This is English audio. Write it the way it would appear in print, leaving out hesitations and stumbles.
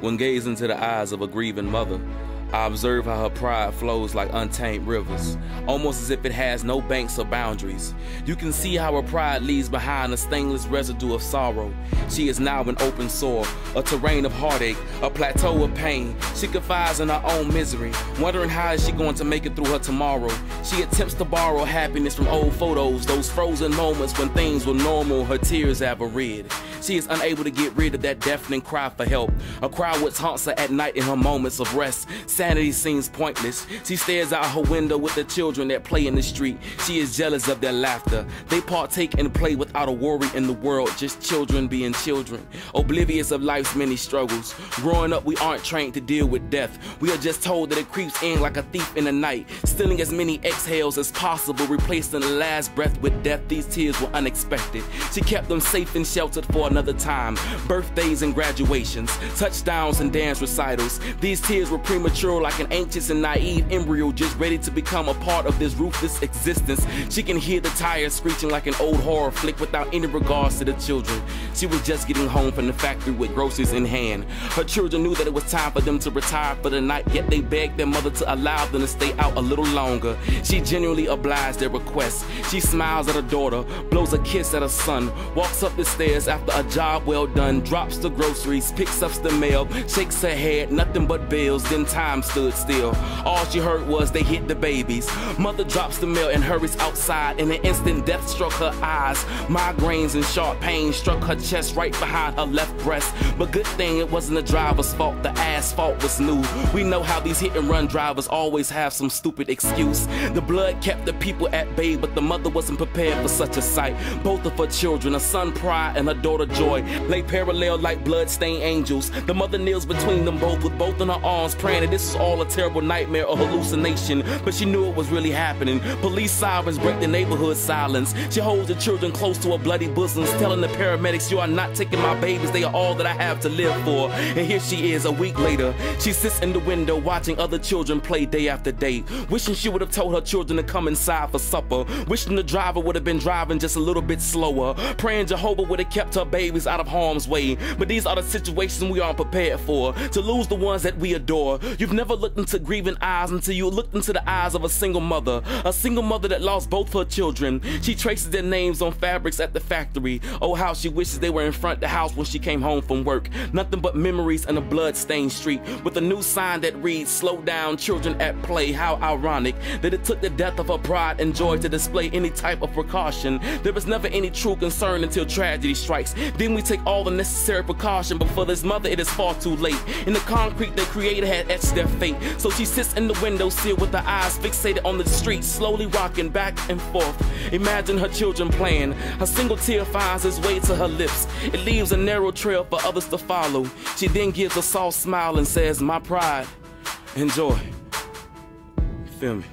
When gazing into the eyes of a grieving mother, I observe how her pride flows like untamed rivers, almost as if it has no banks or boundaries. You can see how her pride leaves behind a stainless residue of sorrow. She is now an open sore, a terrain of heartache, a plateau of pain. She confides in her own misery, wondering how is she going to make it through her tomorrow. She attempts to borrow happiness from old photos, those frozen moments when things were normal, her tears have a red. She is unable to get rid of that deafening cry for help, a cry which haunts her at night in her moments of rest. Sanity seems pointless. She stares out her window with the children that play in the street. She is jealous of their laughter. They partake and play without a worry in the world, just children being children, oblivious of life's many struggles. Growing up, we aren't trained to deal with death. We are just told that it creeps in like a thief in the night, stealing as many exhales as possible, replacing the last breath with death. These tears were unexpected. She kept them safe and sheltered for another time. Birthdays and graduations, touchdowns and dance recitals. These tears were premature, like an anxious and naive embryo just ready to become a part of this ruthless existence. She can hear the tires screeching like an old horror flick without any regards to the children. She was just getting home from the factory with groceries in hand. Her children knew that it was time for them to retire for the night, yet they begged their mother to allow them to stay out a little longer. She genuinely obliged their request. She smiles at her daughter, blows a kiss at her son, walks up the stairs after a job well done, drops the groceries, picks up the mail, shakes her head, nothing but bills. Then time stood still. All she heard was they hit the babies. Mother drops the mail and hurries outside. In an instant, death struck her eyes. Migraines and sharp pain struck her chest right behind her left breast. But good thing it wasn't the driver's fault. The asphalt was new. We know how these hit and run drivers always have some stupid excuse. The blood kept the people at bay, but the mother wasn't prepared for such a sight. Both of her children, her son Pride and her daughter Joy, lay parallel like blood-stained angels. The mother kneels between them both with both in her arms, praying that this was all a terrible nightmare or hallucination, but she knew it was really happening. Police sirens break the neighborhood silence. She holds the children close to her bloody bosoms, telling the paramedics, "You are not taking my babies, they are all that I have to live for." And here she is a week later. She sits in the window watching other children play day after day, wishing she would have told her children to come inside for supper, wishing the driver would have been driving just a little bit slower, praying Jehovah would have kept her babies out of harm's way. But these are the situations we aren't prepared for, to lose the ones that we adore. You've never looked into grieving eyes until you looked into the eyes of a single mother that lost both her children. She traces their names on fabrics at the factory. Oh, how she wishes they were in front of the house when she came home from work. Nothing but memories and a blood-stained street with a new sign that reads, "Slow down, children at play." How ironic that it took the death of her pride and joy to display any type of precaution. There was never any true concern until tragedy strikes. Then we take all the necessary precaution, but for this mother it is far too late. In the concrete the Creator had etched their fate. So she sits in the windowsill with her eyes fixated on the street, slowly rocking back and forth. Imagine her children playing. A single tear finds its way to her lips. It leaves a narrow trail for others to follow. She then gives a soft smile and says, "My pride, enjoy." You feel me?